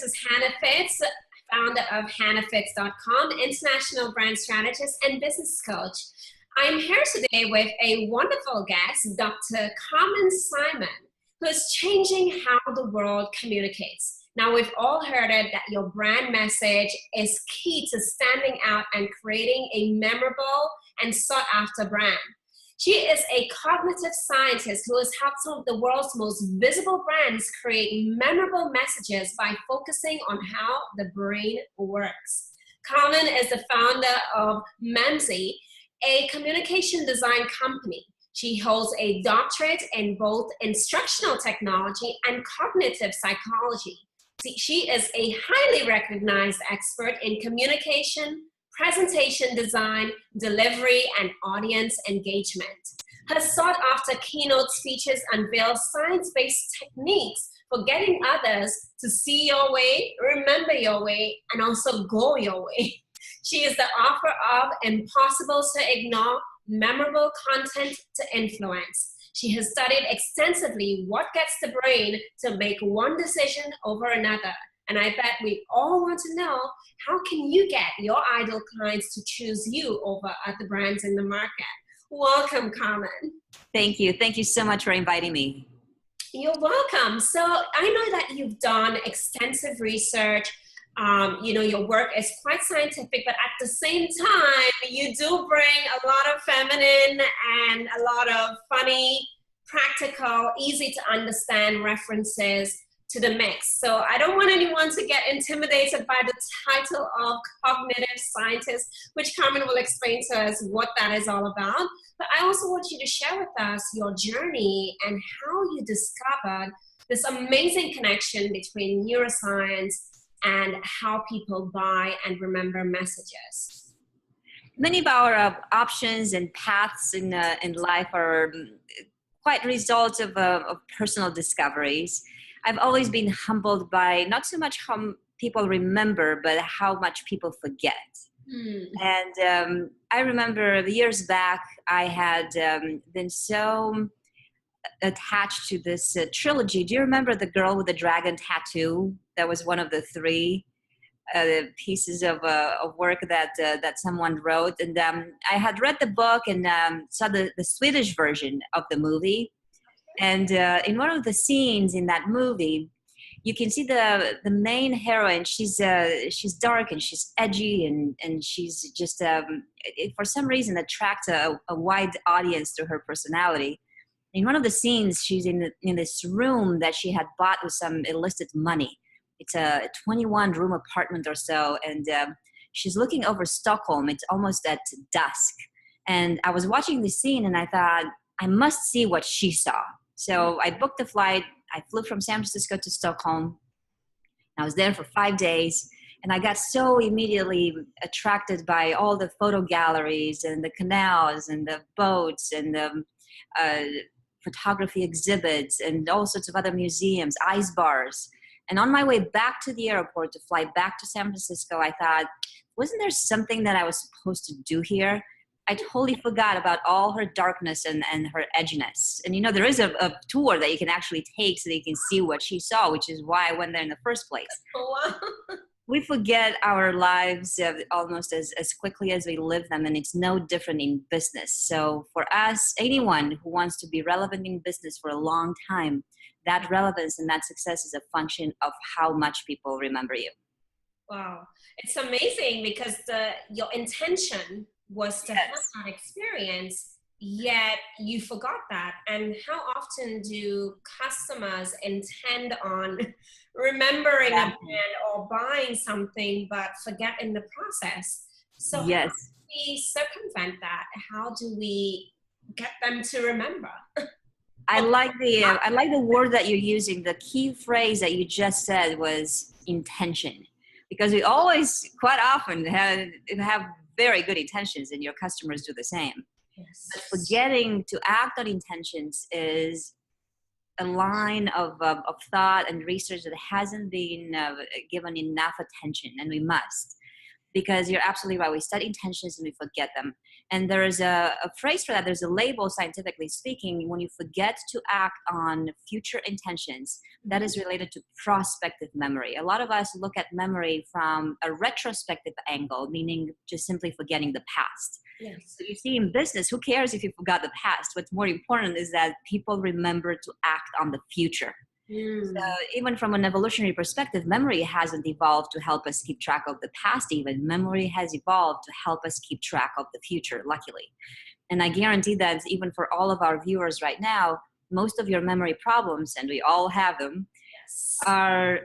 This is Hannah Fitz, founder of hannahfitz.com, international brand strategist and business coach. I'm here today with a wonderful guest, Dr. Carmen Simon, who is changing how the world communicates. Now, we've all heard it that your brand message is key to standing out and creating a memorable and sought after brand. She is a cognitive scientist who has helped some of the world's most visible brands create memorable messages by focusing on how the brain works. Carmen is the founder of Memorability, a communication design company. She holds a doctorate in both instructional technology and cognitive psychology. She is a highly recognized expert in communication, presentation design, delivery, and audience engagement. Her sought-after keynote speeches unveil science-based techniques for getting others to see your way, remember your way, and also go your way. She is the author of Impossible to Ignore, Memorable Content to Influence. She has studied extensively what gets the brain to make one decision over another. And I bet we all want to know, how can you get your ideal clients to choose you over other brands in the market? Welcome, Carmen. Thank you. Thank you so much for inviting me. You're welcome. So I know that you've done extensive research. Your work is quite scientific, but at the same time, you do bring a lot of feminine and a lot of funny, practical, easy to understand references to the mix. So I don't want anyone to get intimidated by the title of cognitive scientist, which Carmen will explain to us what that is all about. But I also want you to share with us your journey and how you discovered this amazing connection between neuroscience and how people buy and remember messages. Many of our options and paths in life are quite results of personal discoveries. I've always been humbled by not so much how people remember, but how much people forget. And I remember years back, I had been so attached to this trilogy. Do you remember The Girl with the Dragon Tattoo? That was one of the three pieces of work that someone wrote. And I had read the book and saw the Swedish version of the movie. And in one of the scenes in that movie, you can see the main heroine. She's dark and she's edgy and she's just for some reason attracts a wide audience to her personality. In one of the scenes, she's in this room that she had bought with some illicit money. It's a 21-room apartment or so, and she's looking over Stockholm. It's almost at dusk. And I was watching the scene, and I thought, I must see what she saw. So I booked a flight. I flew from San Francisco to Stockholm. I was there for 5 days, and I got so immediately attracted by all the photo galleries and the canals and the boats and the photography exhibits and all sorts of other museums, ice bars. And on my way back to the airport to fly back to San Francisco, I thought, wasn't there something that I was supposed to do here? I totally forgot about all her darkness and her edginess. And there is a tour that you can actually take so that you can see what she saw, which is why I went there in the first place. Wow. We forget our lives almost as quickly as we live them, and it's no different in business. So for us, anyone who wants to be relevant in business for a long time, that relevance and that success is a function of how much people remember you. Wow. It's amazing because your intention was to have that experience, yet you forgot that. And how often do customers intend on remembering a brand or buying something but forget in the process? So yes. How do we circumvent that? How do we get them to remember? I like the word that you're using. The key phrase that you just said was intention, because we always quite often have very good intentions, and your customers do the same. Yes. But forgetting to act on intentions is a line of thought and research that hasn't been given enough attention, and we must. because you're absolutely right. We set intentions and we forget them. And there's a phrase for that. There's a label, scientifically speaking, when you forget to act on future intentions, that is related to prospective memory. A lot of us look at memory from a retrospective angle, meaning just simply forgetting the past. Yes. So you see, in business, who cares if you forgot the past? What's more important is that people remember to act on the future. So even from an evolutionary perspective, memory hasn't evolved to help us keep track of the past. Even memory has evolved to help us keep track of the future, luckily. And I guarantee that even for all of our viewers right now, most of your memory problems, and we all have them, are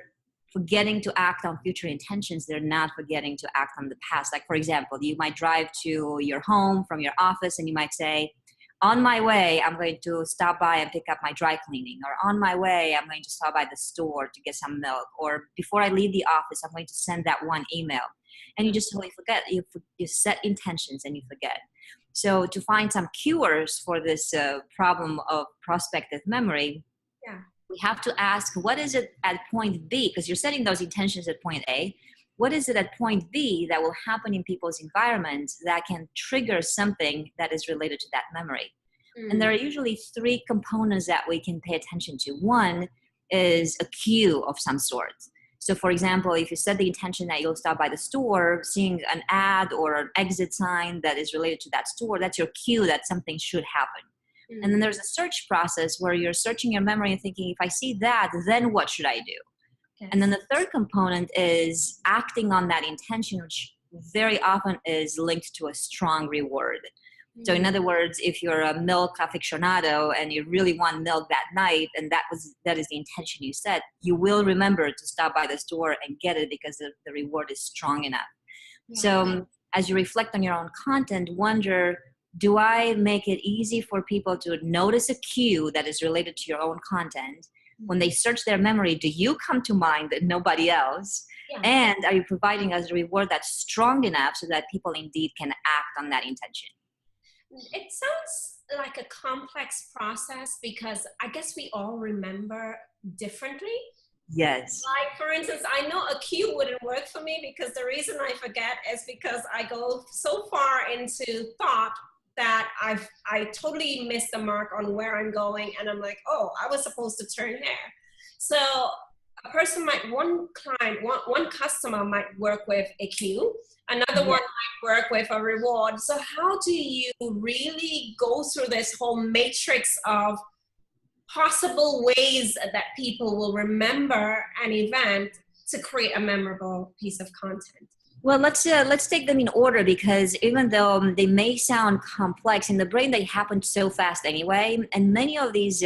forgetting to act on future intentions. They're not forgetting to act on the past. Like, for example, you might drive to your home from your office and you might say, on my way, I'm going to stop by and pick up my dry cleaning, or on my way, I'm going to stop by the store to get some milk, or before I leave the office, I'm going to send that one email. And you just totally forget. You set intentions and you forget. So to find some cures for this problem of prospective memory, we have to ask, what is it at point B? Because you're setting those intentions at point A. What is it at point B that will happen in people's environments that can trigger something that is related to that memory? And there are usually three components that we can pay attention to. One is a cue of some sort. So for example, if you set the intention that you'll stop by the store, seeing an ad or an exit sign that is related to that store, that's your cue that something should happen. And then there's a search process where you're searching your memory and thinking, if I see that, then what should I do? And then the third component is acting on that intention, which very often is linked to a strong reward. So in other words, if you're a milk aficionado and you really want milk that night, and that is the intention you set, you will remember to stop by the store and get it because the reward is strong enough. So as you reflect on your own content, wonder, do I make it easy for people to notice a cue that is related to your own content? When they search their memory, do you come to mind and nobody else? And are you providing us a reward that's strong enough so that people indeed can act on that intention? It sounds like a complex process because I guess we all remember differently. Yes. Like, for instance, I know a cue wouldn't work for me because the reason I forget is because I go so far into thought that I totally miss the mark on where I'm going, and I'm like, oh, I was supposed to turn there. So a person one customer might work with a cue, another one might work with a reward. So how do you really go through this whole matrix of possible ways that people will remember an event to create a memorable piece of content? Well, let's take them in order, because even though they may sound complex, in the brain they happen so fast anyway, and many of these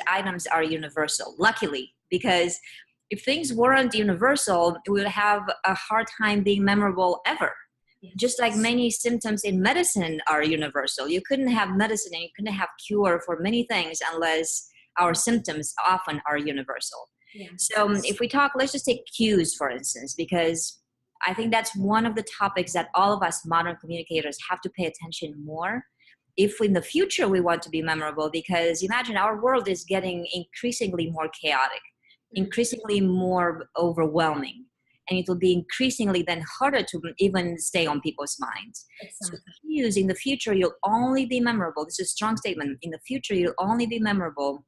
items are universal, luckily, because if things weren't universal, we would have a hard time being memorable ever. Just like many symptoms in medicine are universal. You couldn't have medicine and you couldn't have cure for many things unless our symptoms often are universal. So if we talk, let's just take cues, for instance, because I think that's one of the topics that all of us modern communicators have to pay attention more if in the future we want to be memorable. Because imagine, our world is getting increasingly more chaotic, increasingly more overwhelming, and it will be increasingly then harder to even stay on people's minds. So cues, in the future, you'll only be memorable. This is a strong statement. In the future, you'll only be memorable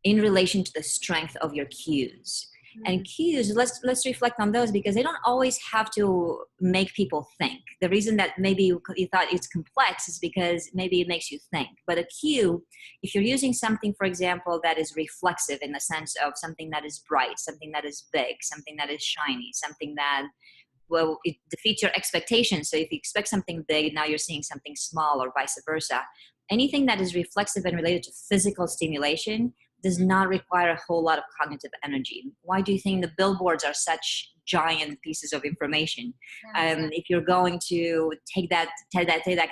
in relation to the strength of your cues. And cues, let's reflect on those, because they don't always have to make people think. The reason that maybe you thought it's complex is because maybe it makes you think. But a cue, if you're using something, for example, that is reflexive in the sense of something that is bright, something that is big, something that is shiny, something that, well, it defeats your expectations. So if you expect something big, now you're seeing something small, or vice versa. Anything that is reflexive and related to physical stimulation does not require a whole lot of cognitive energy. Why do you think the billboards are such giant pieces of information? If you're going to take that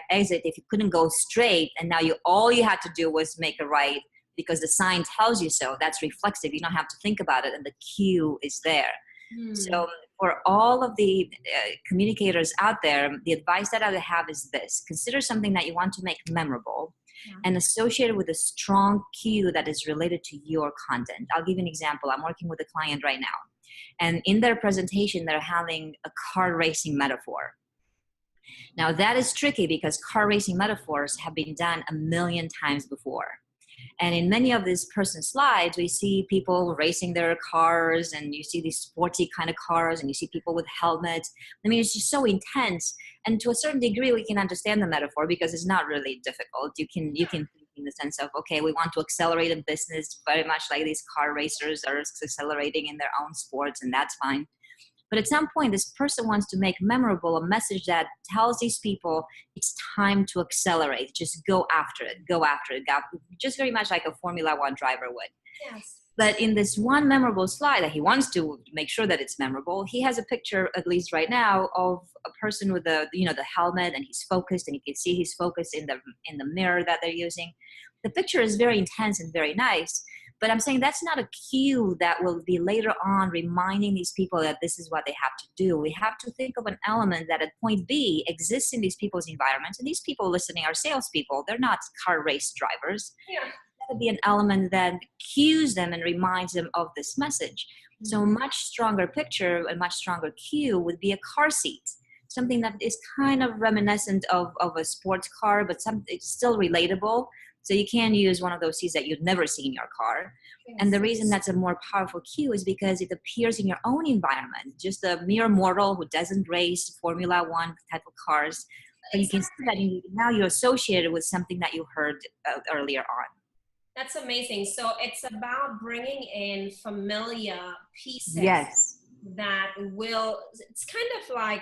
exit, if you couldn't go straight and now all you had to do was make a right because the sign tells you so, that's reflexive. You don't have to think about it, and the cue is there. So for all of the communicators out there, the advice that I would have is this: consider something that you want to make memorable and associated with a strong cue that is related to your content. I'll give you an example. I'm working with a client right now. And in their presentation, they're having a car racing metaphor. Now that is tricky because car racing metaphors have been done a million times before. And in many of these person slides, we see people racing their cars, and you see these sporty kind of cars, and you see people with helmets. I mean, it's just so intense. And to a certain degree, we can understand the metaphor because it's not really difficult. You can think in the sense of, okay, we want to accelerate a business very much like these car racers are accelerating in their own sports, and that's fine. But at some point, this person wants to make memorable a message that tells these people it's time to accelerate. Just go after it, just very much like a Formula One driver would. Yes. But in this one memorable slide that he wants to make sure that it's memorable, he has a picture, at least right now, of a person with the helmet, and he's focused, and you can see he's focused in the mirror that they're using. The picture is very intense and very nice. But I'm saying that's not a cue that will be later on reminding these people that this is what they have to do. We have to think of an element that at point B exists in these people's environments. And these people listening are salespeople. They're not car race drivers. Yeah. That would be an element that cues them and reminds them of this message. Mm-hmm. So a much stronger picture, a much stronger cue would be a car seat. Something that is kind of reminiscent of a sports car, but it's still relatable. So you can use one of those seats that you'd never see in your car. Yes. And the reason that's a more powerful cue is because it appears in your own environment. Just a mere mortal who doesn't race Formula One type of cars. But you can see that now you're associated with something that you heard earlier on. That's amazing. So it's about bringing in familiar pieces. Yes. That it's kind of like,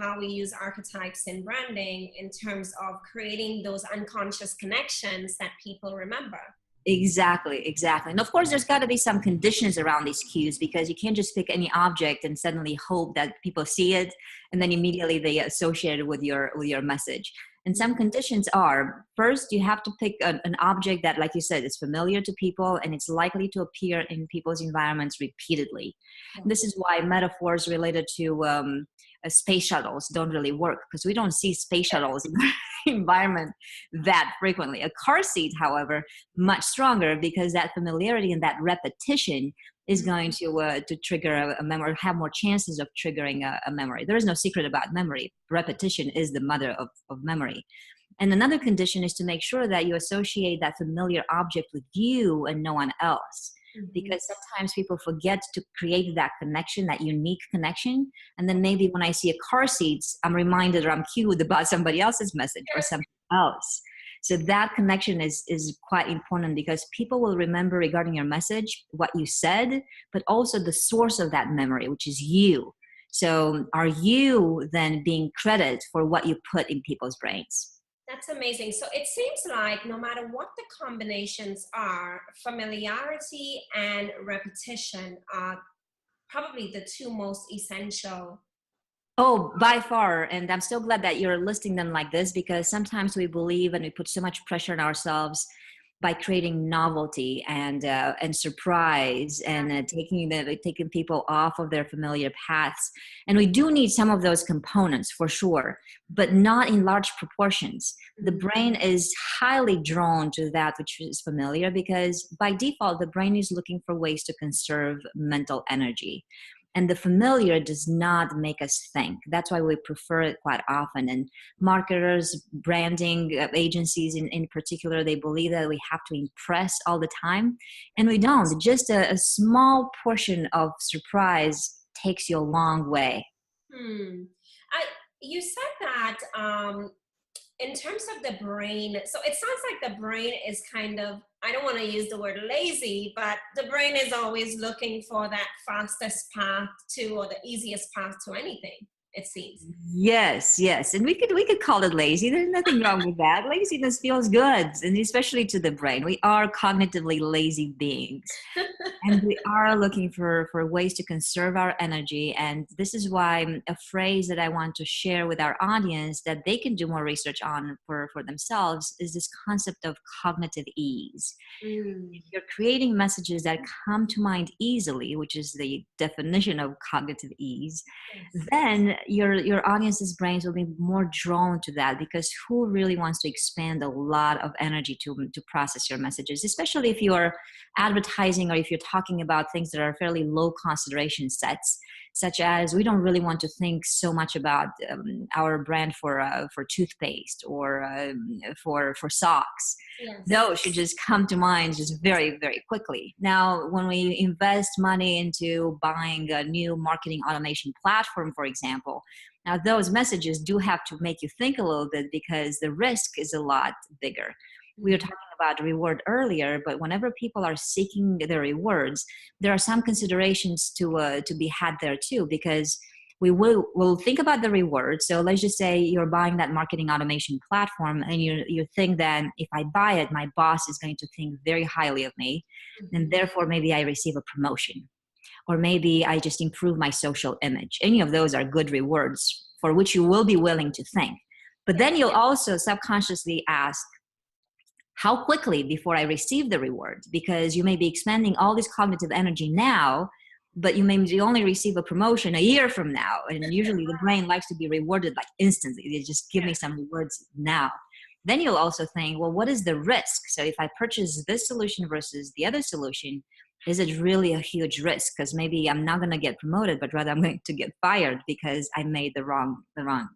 how we use archetypes in branding in terms of creating those unconscious connections that people remember. Exactly. And of course, there's got to be some conditions around these cues, because you can't just pick any object and suddenly hope that people see it and then immediately they associate it with your message. And some conditions are, first, you have to pick an object that, like you said, is familiar to people and it's likely to appear in people's environments repeatedly. Mm-hmm. This is why metaphors related to space shuttles don't really work, because we don't see space shuttles in our environment that frequently. A car seat, however, much stronger, because that familiarity and that repetition is going to trigger a memory, have more chances of triggering a memory. There is no secret about memory. Repetition is the mother of memory. And another condition is to make sure that you associate that familiar object with you and no one else. Mm-hmm. Because sometimes people forget to create that connection, that unique connection. And then maybe when I see a car seat, I'm reminded or I'm cued about somebody else's message or something else. So that connection is quite important, because people will remember regarding your message what you said, but also the source of that memory, which is you. So are you then being credited for what you put in people's brains? That's amazing. So it seems like no matter what the combinations are, familiarity and repetition are probably the two most essential. Oh, by far. And I'm so glad that you're listing them like this, because sometimes we believe and we put so much pressure on ourselves by creating novelty and surprise and taking people off of their familiar paths. And we do need some of those components for sure, but not in large proportions. The brain is highly drawn to that which is familiar, because by default, the brain is looking for ways to conserve mental energy. And the familiar does not make us think. That's why we prefer it quite often. And marketers, branding agencies in particular, they believe that we have to impress all the time. And we don't. Just a small portion of surprise takes you a long way. You said that in terms of the brain, so it sounds like the brain is kind of, I don't want to use the word lazy, but the brain is always looking for that fastest path to, or the easiest path to anything, it seems. Yes. And we could call it lazy. There's nothing wrong with that. Laziness feels good, and especially to the brain. We are cognitively lazy beings. And we are looking for ways to conserve our energy. And this is why a phrase that I want to share with our audience that they can do more research on for themselves is this concept of cognitive ease. If you're creating messages that come to mind easily, which is the definition of cognitive ease, then your audience's brains will be more drawn to that, because who really wants to expend a lot of energy to process your messages, especially if you're advertising or if you're talking about things that are fairly low consideration sets, such as we don't really want to think so much about our brand for toothpaste or for socks. Yes. Those should just come to mind just very, very quickly. Now, when we invest money into buying a new marketing automation platform, for example, now those messages do have to make you think a little bit because the risk is a lot bigger. We were talking about reward earlier, but whenever people are seeking their rewards, there are some considerations to be had there too, because we'll think about the reward. So let's just say you're buying that marketing automation platform and you think that if I buy it, my boss is going to think very highly of me, and therefore maybe I receive a promotion, or maybe I just improve my social image. Any of those are good rewards for which you will be willing to think. But then you'll also subconsciously ask, how quickly before I receive the reward? Because you may be expending all this cognitive energy now, but you may only receive a promotion a year from now. And usually the brain likes to be rewarded like instantly. They just give me some rewards now. Then you'll also think, well, what is the risk? So if I purchase this solution versus the other solution, is it really a huge risk? Because maybe I'm not going to get promoted, but rather I'm going to get fired because I made the wrong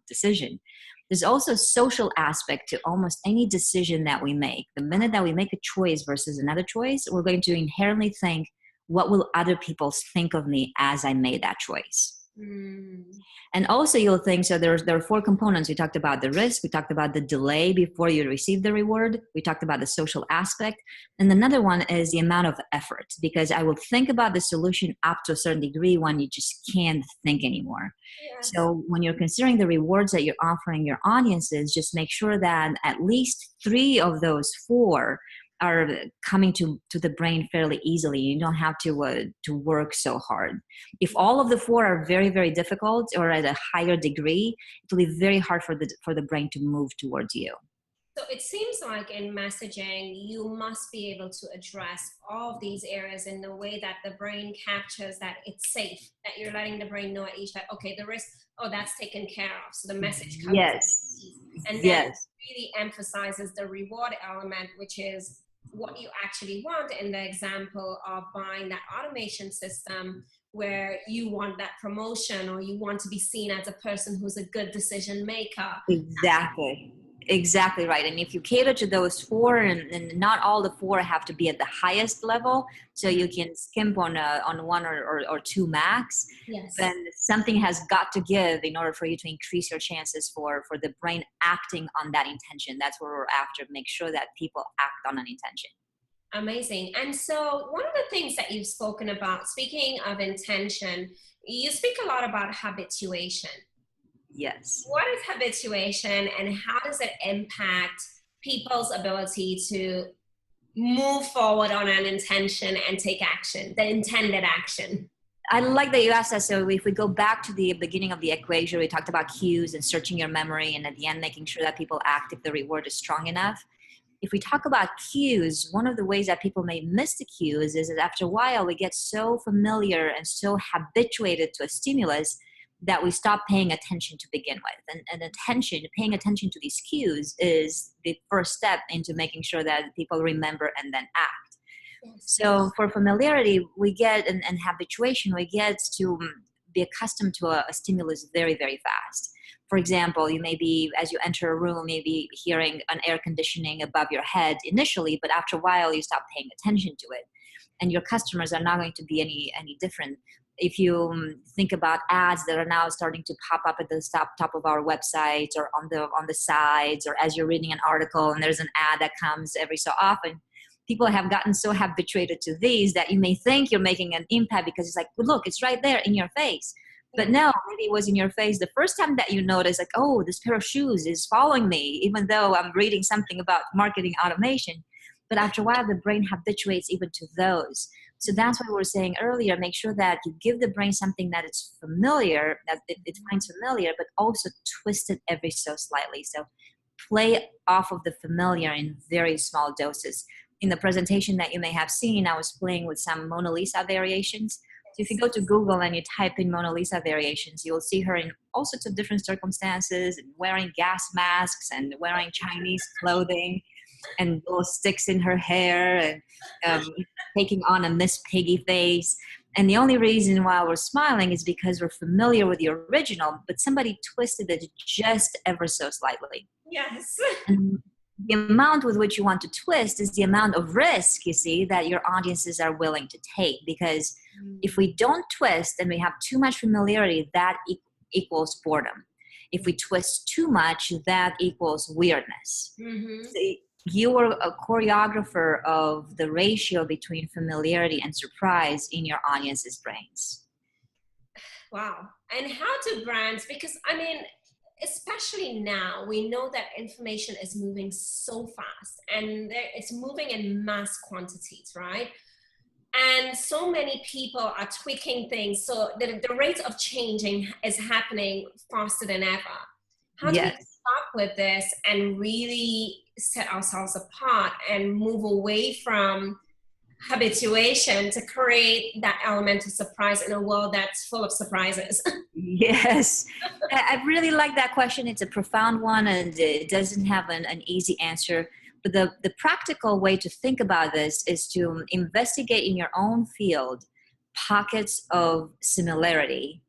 decision. There's also a social aspect to almost any decision that we make. The minute that we make a choice versus another choice, we're going to inherently think, what will other people think of me as I made that choice? And also you'll think, so there are 4 components. We talked about the risk, we talked about the delay before you receive the reward, we talked about the social aspect, and another one is the amount of effort, because I will think about the solution up to a certain degree when you just can't think anymore. Yes. So when you're considering the rewards that you're offering your audiences, just make sure that at least 3 of those 4 are coming to the brain fairly easily. You don't have to work so hard. If all of the 4 are very, very difficult or at a higher degree, it will be very hard for the brain to move towards you. So it seems like in messaging, you must be able to address all of these areas in the way that the brain captures that it's safe, that you're letting the brain know at each time, okay, the risk, oh, that's taken care of. So the message comes. Yes. And then really emphasizes the reward element, which is what you actually want in the example of buying that automation system where you want that promotion or you want to be seen as a person who's a good decision maker. Exactly right. And if you cater to those 4, and not all the 4 have to be at the highest level, so you can skimp on 1 or 2 max, then something has got to give in order for you to increase your chances for the brain acting on that intention. That's what we're after. Make sure that people act on an intention. Amazing. And so one of the things that you've spoken about, speaking of intention, you speak a lot about habituation. Yes. What is habituation and how does it impact people's ability to move forward on an intention and take action, the intended action? I like that you asked that. So if we go back to the beginning of the equation, we talked about cues and searching your memory, and at the end, making sure that people act if the reward is strong enough. If we talk about cues, one of the ways that people may miss the cues is that after a while, we get so familiar and so habituated to a stimulus that we stop paying attention to begin with. And paying attention to these cues is the first step into making sure that people remember and then act. So for familiarity, we get, and habituation, we get to be accustomed to a stimulus very, very fast. For example, you may be, as you enter a room, maybe hearing an air conditioning above your head initially, but after a while you stop paying attention to it. And your customers are not going to be any different. If you think about ads that are now starting to pop up at the top of our websites or on the sides, or as you're reading an article and there's an ad that comes every so often, people have gotten so habituated to these that you may think you're making an impact because it's like, well, look, it's right there in your face. But no, maybe it was in your face the first time that you noticed, like, oh, this pair of shoes is following me, even though I'm reading something about marketing automation. But after a while, the brain habituates even to those. So that's why we were saying earlier, make sure that you give the brain something that it's familiar, that it finds familiar, but also twist it every so slightly. So play off of the familiar in very small doses. In the presentation that you may have seen, I was playing with some Mona Lisa variations. So if you go to Google and you type in Mona Lisa variations, you'll see her in all sorts of different circumstances, and wearing gas masks and wearing Chinese clothing. and little sticks in her hair and taking on a Miss Piggy face. And the only reason why we're smiling is because we're familiar with the original, but somebody twisted it just ever so slightly. Yes. And the amount with which you want to twist is the amount of risk, you see, that your audiences are willing to take. Because if we don't twist and we have too much familiarity, that equals boredom. If we twist too much, that equals weirdness. So you were a choreographer of the ratio between familiarity and surprise in your audience's brains. Wow. And how do brands, because I mean, especially now, we know that information is moving so fast and it's moving in mass quantities, right? And so many people are tweaking things. So the rate of changing is happening faster than ever. How do we stop with this and really set ourselves apart and move away from habituation to create that element of surprise in a world that's full of surprises? Yes, I really like that question. It's a profound one and it doesn't have an easy answer. But the practical way to think about this is to investigate in your own field pockets of similarity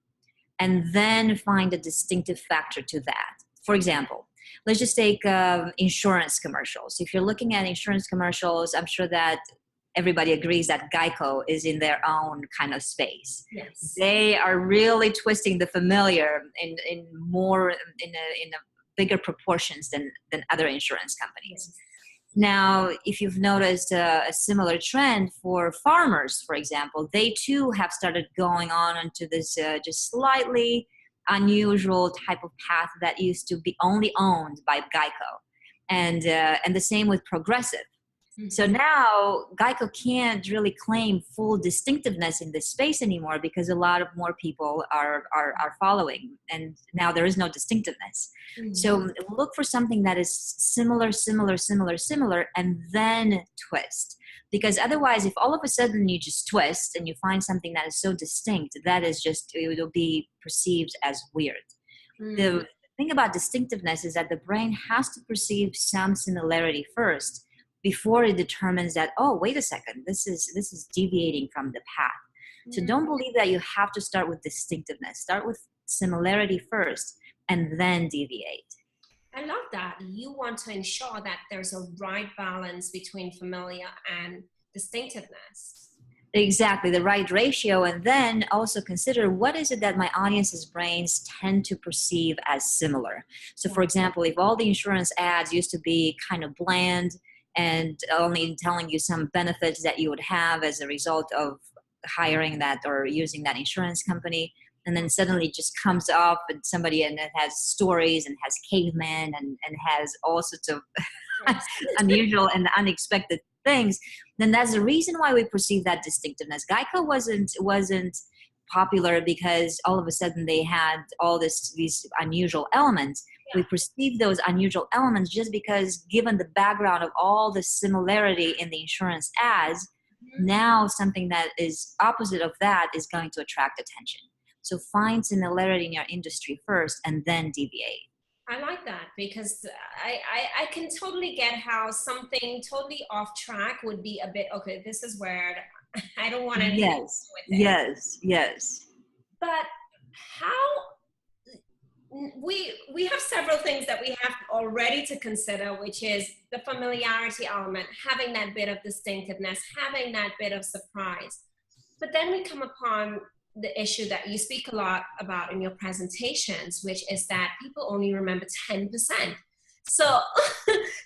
and then find a distinctive factor to that. For example, let's just take insurance commercials. If you're looking at insurance commercials, I'm sure that everybody agrees that Geico is in their own kind of space. Yes. They are really twisting the familiar in a bigger proportions than other insurance companies. Yes. Now, if you've noticed a similar trend for farmers, for example, they too have started going on into this just slightly unusual type of path that used to be only owned by Geico. And the same with Progressive. So now Geico can't really claim full distinctiveness in this space anymore because a lot of more people are following, and now there is no distinctiveness. So look for something that is similar, and then twist. Because otherwise, if all of a sudden you just twist and you find something that is so distinct, that is just, it will be perceived as weird. The thing about distinctiveness is that the brain has to perceive some similarity first before it determines that, oh, wait a second, this is deviating from the path. So don't believe that you have to start with distinctiveness. Start with similarity first and then deviate. I love that. You want to ensure that there's a right balance between familiar and distinctiveness. Exactly, the right ratio. And then also consider, what is it that my audience's brains tend to perceive as similar? So for example, if all the insurance ads used to be kind of bland and only telling you some benefits that you would have as a result of hiring that or using that insurance company, and then suddenly it just comes up and somebody and it has stories and has cavemen and has all sorts of unusual and unexpected things, then that's the reason why we perceive that distinctiveness. Geico wasn't popular because all of a sudden they had all these unusual elements. We perceive those unusual elements just because, given the background of all the similarity in the insurance ads, now something that is opposite of that is going to attract attention. So find similarity in your industry first and then deviate. I like that because I can totally get how something totally off track would be a bit, okay, this is weird. I don't want anything to do with it. Yes. But how... We have several things that we have already to consider, which is the familiarity element, having that bit of distinctiveness, having that bit of surprise. But then we come upon the issue that you speak a lot about in your presentations, which is that people only remember 10%. So,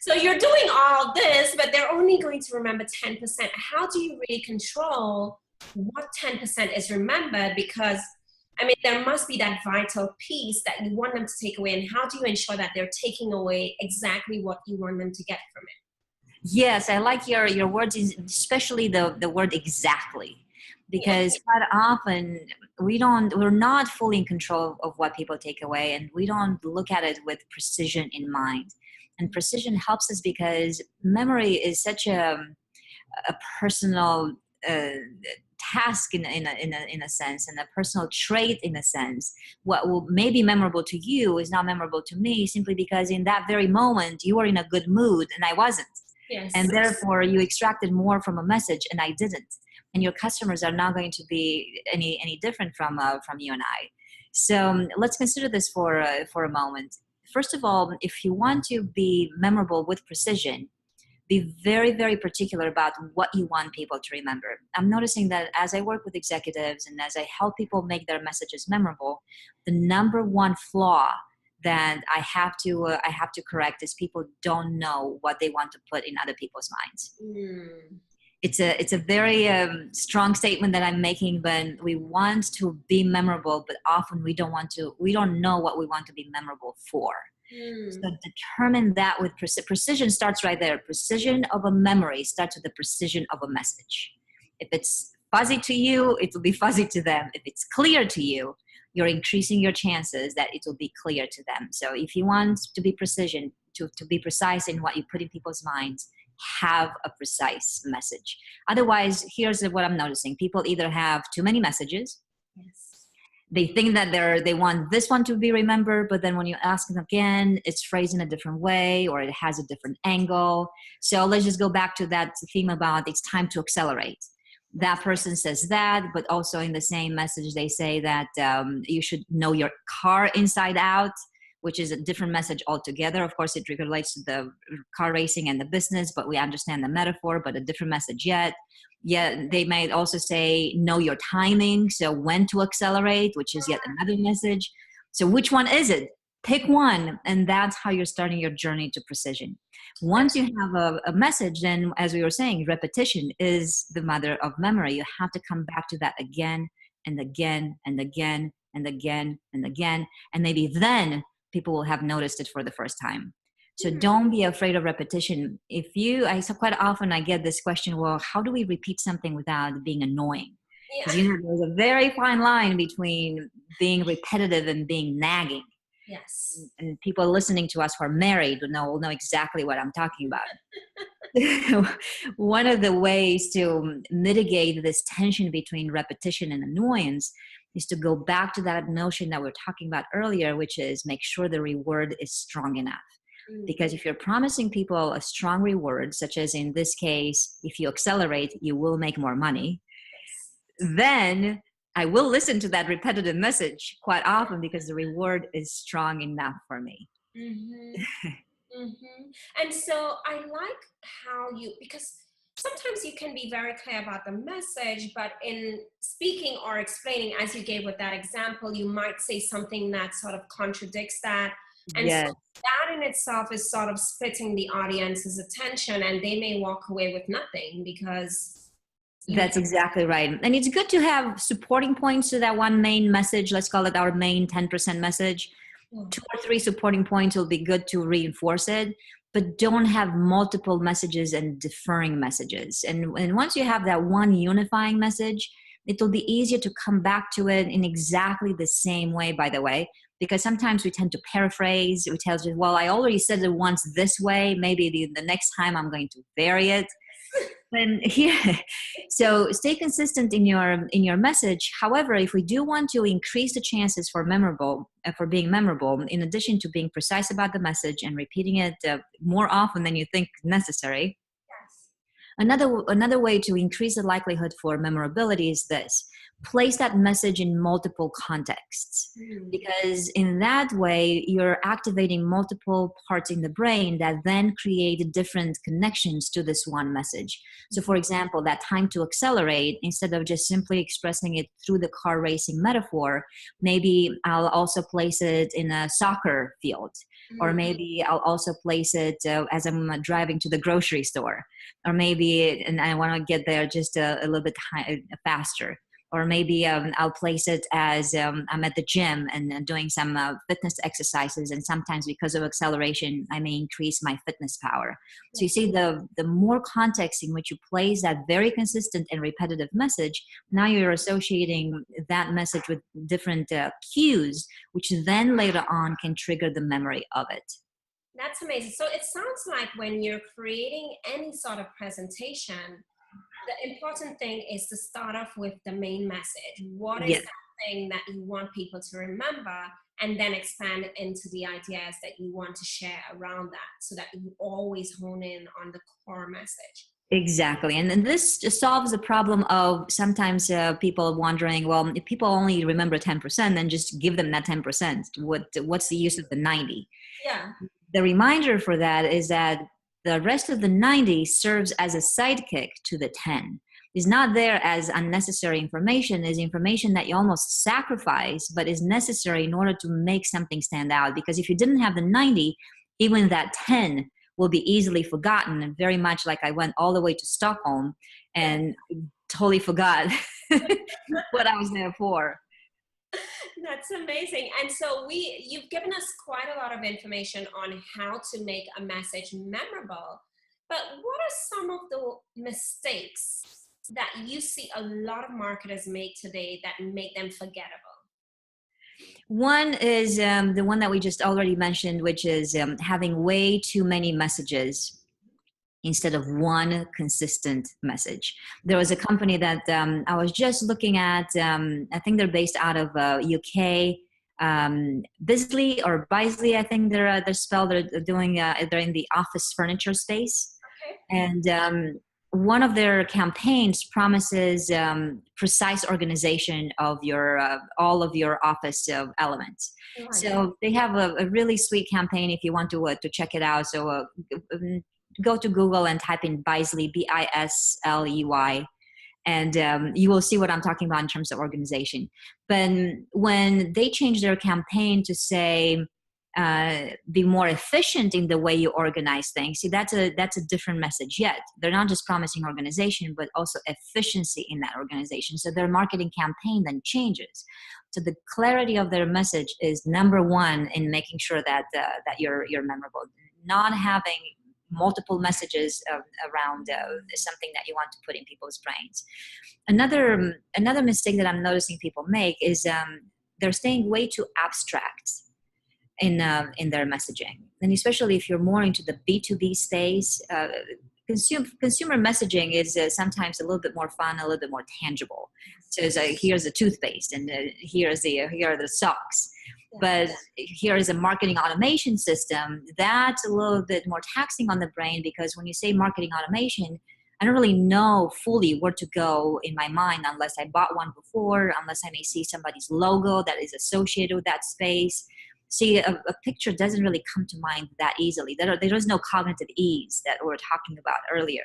so you're doing all this, but they're only going to remember 10%. How do you really control what 10% is remembered? Because I mean, there must be that vital piece that you want them to take away. And how do you ensure that they're taking away exactly what you want them to get from it? Yes, I like your words, especially the word exactly. Because quite often we're not fully in control of what people take away, and we don't look at it with precision in mind. And precision helps us because memory is such a personal task in a sense, and a personal trait in a sense. What may be memorable to you is not memorable to me, simply because in that very moment you were in a good mood and I wasn't. Yes. And therefore you extracted more from a message and I didn't. And your customers are not going to be any different from you and I. So let's consider this for a moment. First of all, if you want to be memorable with precision, be very, very particular about what you want people to remember. I'm noticing that as I work with executives and as I help people make their messages memorable, the number one flaw that I have to correct is people don't know what they want to put in other people's minds. Mm. It's a very strong statement that I'm making, but we want to be memorable, but often we don't know what we want to be memorable for. So determine that with precision. Starts right there. Precision of a memory starts with the precision of a message. If it's fuzzy to you, it will be fuzzy to them. If it's clear to you, you're increasing your chances that it will be clear to them. So if you want to be precision, to be precise in what you put in people's minds, have a precise message. Otherwise, here's what I'm noticing. People either have too many messages. Yes. They think that they want this one to be remembered, but then when you ask them again, it's phrased in a different way or it has a different angle. So let's just go back to that theme about it's time to accelerate. That person says that, but also in the same message, they say that you should know your car inside out, which is a different message altogether. Of course, it relates to the car racing and the business, but we understand the metaphor, but a different message yet. Yeah, they might also say, know your timing. So when to accelerate, which is yet another message. So which one is it? Pick one. And that's how you're starting your journey to precision. Once you have a message, then as we were saying, repetition is the mother of memory. You have to come back to that again and again and again and again and again. And maybe then people will have noticed it for the first time. So don't be afraid of repetition. So quite often I get this question, well, how do we repeat something without being annoying? Because there's a very fine line between being repetitive and being nagging. Yes. And people listening to us who are married will know exactly what I'm talking about. One of the ways to mitigate this tension between repetition and annoyance is to go back to that notion that we were talking about earlier, which is make sure the reward is strong enough. Because if you're promising people a strong reward, such as in this case, if you accelerate, you will make more money, then I will listen to that repetitive message quite often because the reward is strong enough for me. And so I like how because sometimes you can be very clear about the message, but in speaking or explaining, as you gave with that example, you might say something that sort of contradicts that. And so that in itself is sort of splitting the audience's attention, and they may walk away with nothing because... That's exactly right. And it's good to have supporting points to that one main message. Let's call it our main 10% message. 2 or 3 supporting points will be good to reinforce it, but don't have multiple messages and deferring messages. And once you have that one unifying message, it will be easier to come back to it in exactly the same way, by the way, because sometimes we tend to paraphrase. We tell you, well, I already said it once this way. Maybe the next time I'm going to vary it. And so stay consistent in your message. However, if we do want to increase the chances for being memorable, in addition to being precise about the message and repeating it more often than you think necessary, another way to increase the likelihood for memorability is this: place that message in multiple contexts, because in that way you're activating multiple parts in the brain that then create different connections to this one message. So for example, that time to accelerate, instead of just simply expressing it through the car racing metaphor, maybe I'll also place it in a soccer field, or maybe I'll also place it as I'm driving to the grocery store, or maybe and I want to get there just a little bit faster. Or maybe I'll place it as I'm at the gym and doing some fitness exercises, and sometimes because of acceleration, I may increase my fitness power. So you see, the more context in which you place that very consistent and repetitive message, now you're associating that message with different cues, which then later on can trigger the memory of it. That's amazing. So it sounds like when you're creating any sort of presentation, the important thing is to start off with the main message. What is that thing that you want people to remember? and then expand into the ideas that you want to share around that so that you always hone in on the core message. Exactly. And then this just solves the problem of sometimes people wondering, well, if people only remember 10%, then just give them that 10%. What's the use of the 90? Yeah. The reminder for that is that the rest of the 90 serves as a sidekick to the 10. Is not there as unnecessary information, is information that you almost sacrifice, but is necessary in order to make something stand out. Because if you didn't have the 90, even that 10 will be easily forgotten. And very much like I went all the way to Stockholm and totally forgot what I was there for. That's amazing. And so you've given us quite a lot of information on how to make a message memorable. But what are some of the mistakes that you see a lot of marketers make today that make them forgettable? One is the one that we just already mentioned, which is having way too many messages instead of one consistent message. There was a company that I was just looking at. I think they're based out of UK. Bisley or Bisley, I think they're spelled. They're doing. They're in the office furniture space, and one of their campaigns promises precise organization of your all of your office elements. Right. So they have a really sweet campaign if you want to check it out. So go to Google and type in Bisley, Bisley, and you will see what I'm talking about in terms of organization. But when they change their campaign to say, be more efficient in the way you organize things, see, that's a different message yet. They're not just promising organization, but also efficiency in that organization. So their marketing campaign then changes. So the clarity of their message is number one in making sure that that you're memorable. Not having multiple messages around something that you want to put in people's brains. Another mistake that I'm noticing people make is they're staying way too abstract in their messaging, and especially if you're more into the B2B space. Consumer messaging is sometimes a little bit more fun, a little bit more tangible. So it's here's a toothpaste, and here are the socks. But here is a marketing automation system that's a little bit more taxing on the brain, because when you say marketing automation, I don't really know fully where to go in my mind unless I bought one before, unless I may see somebody's logo that is associated with that space. See, a picture doesn't really come to mind that easily. There is no cognitive ease that we were talking about earlier.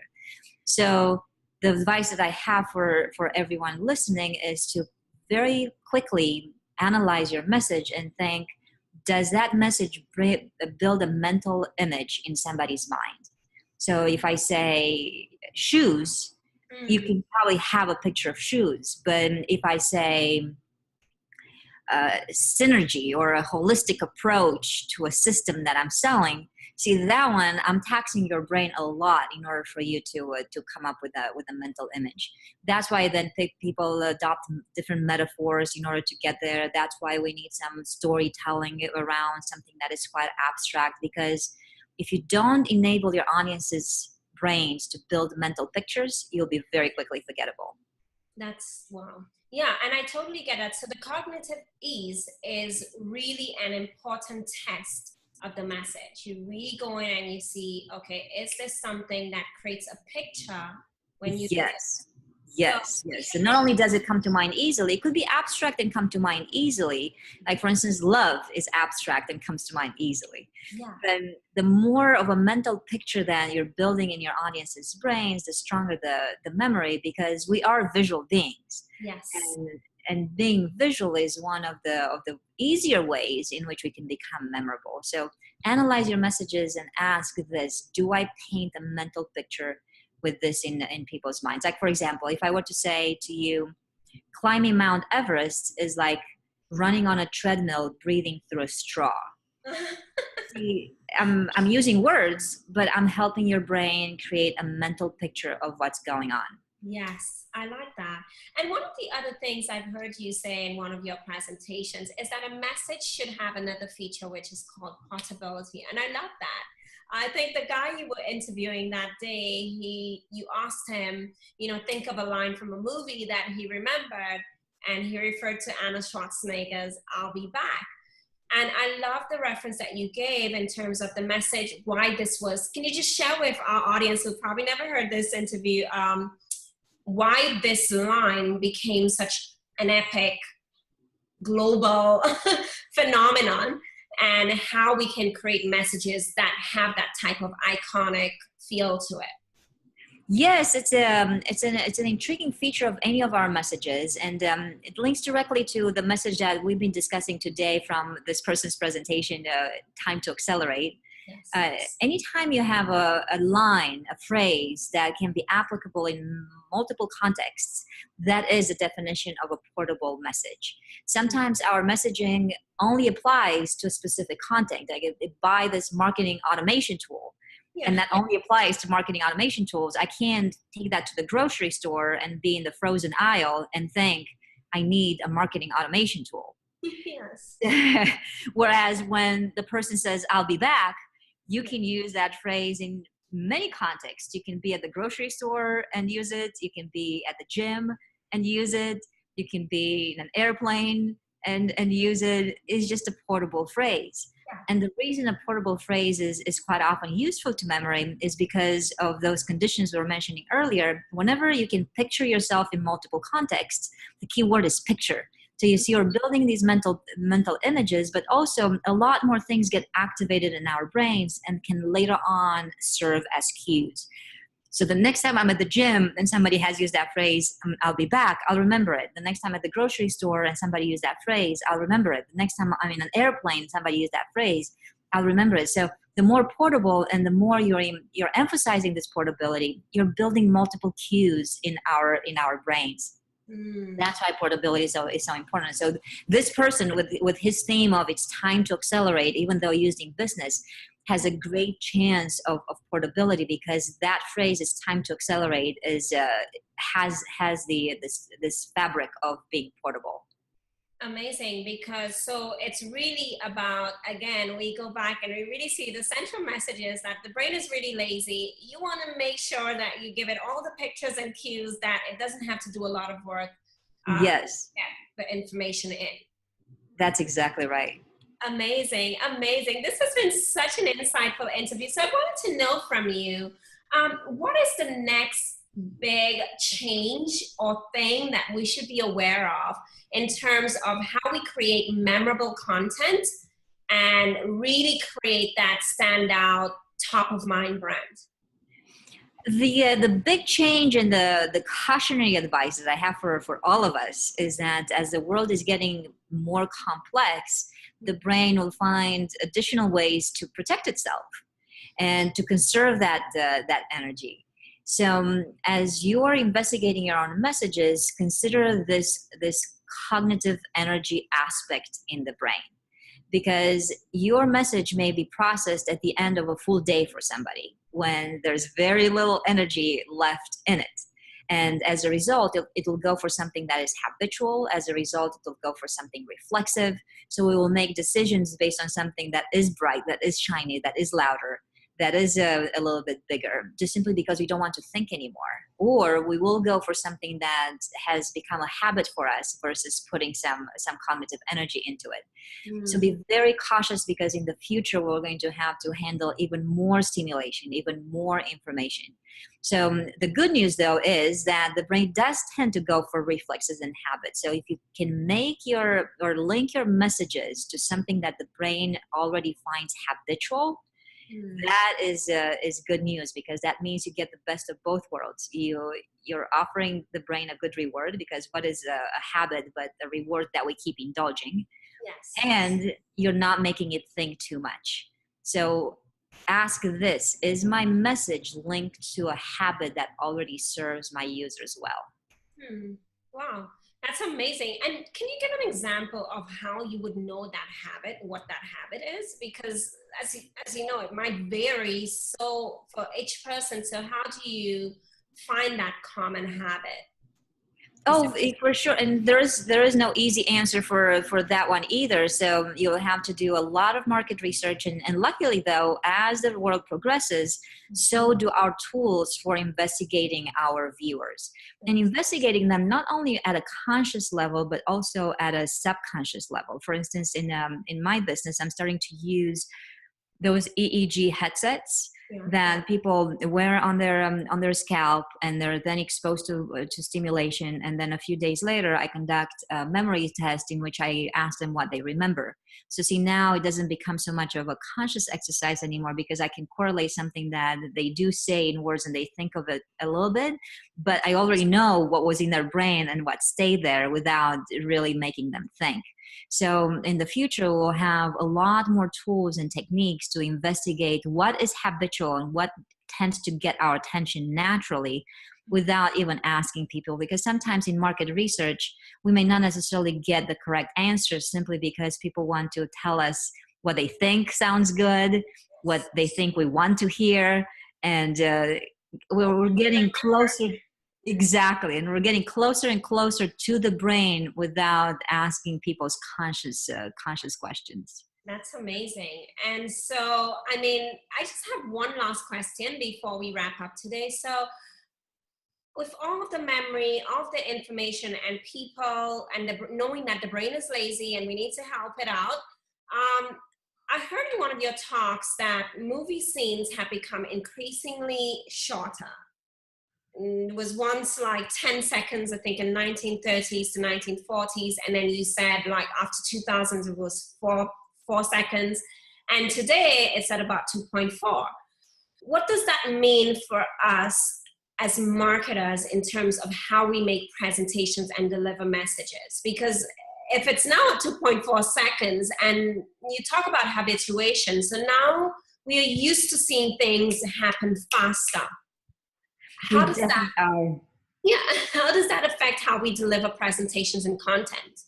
So the advice that I have for everyone listening is to very quickly analyze your message and think, does that message build a mental image in somebody's mind? So if I say shoes, you can probably have a picture of shoes. But if I say synergy or a holistic approach to a system that I'm selling, see, that one, I'm taxing your brain a lot in order for you to come up with a mental image. That's why then people adopt different metaphors in order to get there. That's why we need some storytelling around something that is quite abstract, because if you don't enable your audience's brains to build mental pictures, you'll be very quickly forgettable. That's wow. Yeah, and I totally get that. So the cognitive ease is really an important test of the message. You really go in and you see, okay, is this something that creates a picture when you Yes. And not only does it come to mind easily, it could be abstract and come to mind easily. Like, for instance, love is abstract and comes to mind easily. Yeah. Then the more of a mental picture that you're building in your audience's brains, the stronger the memory, because we are visual beings. Yes. And being visual is one of the easier ways in which we can become memorable. So analyze your messages and ask this: do I paint a mental picture with this in people's minds? Like, for example, if I were to say to you, climbing Mount Everest is like running on a treadmill, breathing through a straw. See, I'm using words, but I'm helping your brain create a mental picture of what's going on. Yes, I like that. And one of the other things I've heard you say in one of your presentations is that a message should have another feature, which is called portability. And I love that. I think the guy you were interviewing that day, you asked him, think of a line from a movie that he remembered, and he referred to Arnold Schwarzenegger's "I'll Be Back." And I love the reference that you gave in terms of the message, why this was. Can you just share with our audience who probably never heard this interview, why this line became such an epic global phenomenon, and how we can create messages that have that type of iconic feel to it? Yes, it's an intriguing feature of any of our messages, and it links directly to the message that we've been discussing today from this person's presentation, "Time to Accelerate." Yes. Anytime you have a line, a phrase that can be applicable in multiple contexts, that is a definition of a portable message. Sometimes our messaging only applies to a specific content, like buy this marketing automation tool. Yeah. And that only applies to marketing automation tools. I can't take that to the grocery store and be in the frozen aisle and think I need a marketing automation tool. Yes. Whereas when the person says, "I'll be back," you can use that phrase in many contexts. You can be at the grocery store and use it. You can be at the gym and use it. You can be in an airplane and use it. It's just a portable phrase. Yeah. And the reason a portable phrase is quite often useful to memory is because of those conditions we were mentioning earlier. Whenever you can picture yourself in multiple contexts, the key word is picture. So you see, you're building these mental images, but also a lot more things get activated in our brains and can later on serve as cues. So the next time I'm at the gym and somebody has used that phrase, "I'll be back," I'll remember it. The next time at the grocery store and somebody used that phrase, I'll remember it. The next time I'm in an airplane and somebody used that phrase, I'll remember it. So the more portable and the more you're emphasizing this portability, you're building multiple cues in our brains. That's why portability is so important. So this person with his theme of "It's time to accelerate," even though used in business, has a great chance of portability, because that phrase "It's time to accelerate" has this fabric of being portable. Amazing, because so it's really about, again, we go back and we really see the central message is that the brain is really lazy. You want to make sure that you give it all the pictures and cues, that it doesn't have to do a lot of work Yes, to get the information in. that's exactly right. Amazing, amazing. This has been such an insightful interview. So I wanted to know from you, what is the next big change or thing that we should be aware of in terms of how we create memorable content and really create that standout, top of mind brand? The big change in the cautionary advice that I have for all of us is that as the world is getting more complex, the brain will find additional ways to protect itself and to conserve that energy. So as you're investigating your own messages, consider this cognitive energy aspect in the brain, because your message may be processed at the end of a full day for somebody when there's very little energy left in it. And as a result, it'll go for something that is habitual. As a result, it'll go for something reflexive. So we will make decisions based on something that is bright, that is shiny, that is louder, that is a little bit bigger, just simply because we don't want to think anymore. Or we will go for something that has become a habit for us versus putting some cognitive energy into it. So be very cautious, because in the future, we're going to have to handle even more stimulation, even more information. So the good news, though, is that the brain does tend to go for reflexes and habits. So if you can make or link your messages to something that the brain already finds habitual, that is good news, because that means you get the best of both worlds. You're offering the brain a good reward, because what is a habit but a reward that we keep indulging? Yes. And you're not making it think too much. So ask this: is my message linked to a habit that already serves my users well? Wow, that's amazing. And can you give an example of how you would know that habit, what that habit is? Because as you know, it might vary so for each person. So how do you find that common habit? Oh, for sure. And there is no easy answer for that one either. So you'll have to do a lot of market research. And luckily though, as the world progresses, so do our tools for investigating our viewers and investigating them not only at a conscious level, but also at a subconscious level. For instance, in my business, I'm starting to use those EEG headsets that people wear on their scalp, and they're then exposed to stimulation. And then a few days later, I conduct a memory test in which I ask them what they remember. So see, now it doesn't become so much of a conscious exercise anymore, because I can correlate something that they do say in words and they think of it a little bit, but I already know what was in their brain and what stayed there without really making them think. So in the future, we'll have a lot more tools and techniques to investigate what is habitual and what tends to get our attention naturally without even asking people. Because sometimes in market research, we may not necessarily get the correct answers simply because people want to tell us what they think sounds good, what they think we want to hear. And we're getting closer. Exactly. And we're getting closer and closer to the brain without asking people's conscious questions. That's amazing. And so, I mean, I just have one last question before we wrap up today. So with all of the memory, all of the information and people, and knowing that the brain is lazy and we need to help it out, I heard in one of your talks that movie scenes have become increasingly shorter. It was once like 10 seconds, I think, in 1930s to 1940s. And then you said like after 2000s, it was four seconds. And today it's at about 2.4. What does that mean for us as marketers in terms of how we make presentations and deliver messages? Because if it's now at 2.4 seconds and you talk about habituation, so now we are used to seeing things happen faster. How does that, how does that affect how we deliver presentations and content?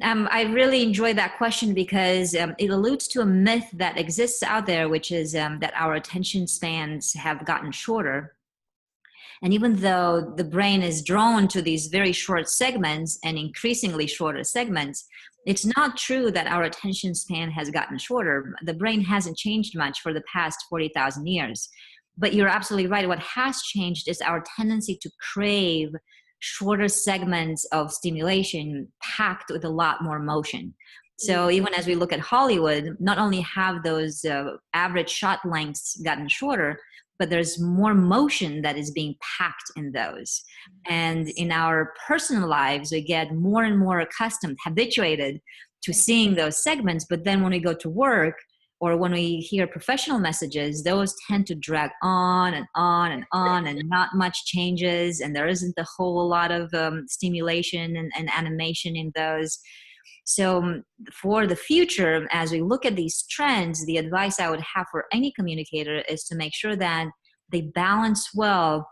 I really enjoy that question because it alludes to a myth that exists out there, which is that our attention spans have gotten shorter. And even though the brain is drawn to these very short segments and increasingly shorter segments, it's not true that our attention span has gotten shorter. The brain hasn't changed much for the past 40,000 years. But you're absolutely right. What has changed is our tendency to crave shorter segments of stimulation packed with a lot more motion. So even as we look at Hollywood, not only have those average shot lengths gotten shorter, but there's more motion that is being packed in those. And in our personal lives, we get more and more accustomed, habituated to seeing those segments. But then when we go to work, or when we hear professional messages, those tend to drag on and on and on, and not much changes, and there isn't a whole lot of stimulation and animation in those. So for the future, as we look at these trends, the advice I would have for any communicator is to make sure that they balance well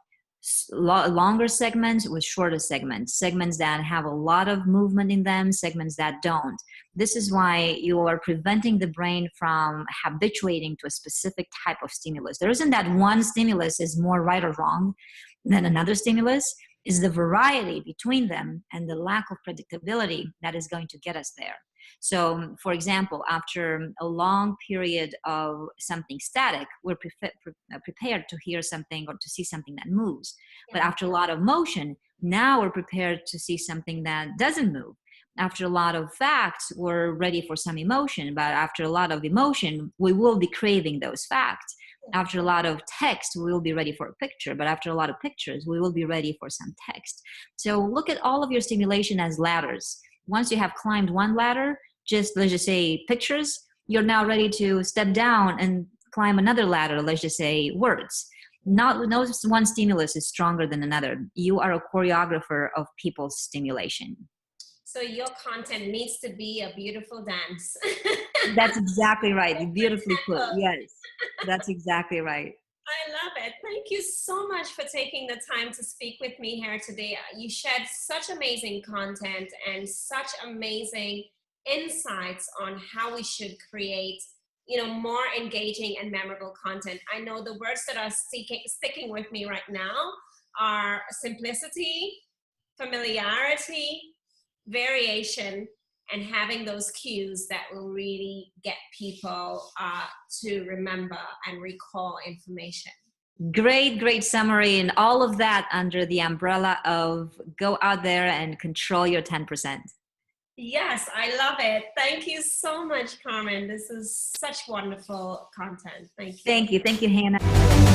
longer segments with shorter segments that have a lot of movement in them, segments that don't. This is why you are preventing the brain from habituating to a specific type of stimulus. There isn't that one stimulus is more right or wrong than another stimulus. Is the variety between them and the lack of predictability that is going to get us there. So, for example, after a long period of something static, we're prepared to hear something or to see something that moves. But after a lot of motion, now we're prepared to see something that doesn't move. After a lot of facts, we're ready for some emotion. But after a lot of emotion, we will be craving those facts. After a lot of text, we will be ready for a picture. But after a lot of pictures, we will be ready for some text. So look at all of your stimulation as ladders. Once you have climbed one ladder, let's just say pictures, you're now ready to step down and climb another ladder, let's just say words. No one stimulus is stronger than another. You are a choreographer of people's stimulation. So your content needs to be a beautiful dance. That's exactly right. Beautifully put. Yes, that's exactly right. I love it. Thank you so much for taking the time to speak with me here today. You shared such amazing content and such amazing insights on how we should create, more engaging and memorable content. I know the words that are sticking with me right now are simplicity, familiarity, variation, and having those cues that will really get people to remember and recall information. Great summary, and all of that under the umbrella of go out there and control your 10%. Yes, I love it. Thank you so much, Carmen. This is such wonderful content. Thank you. Thank you, Hannah.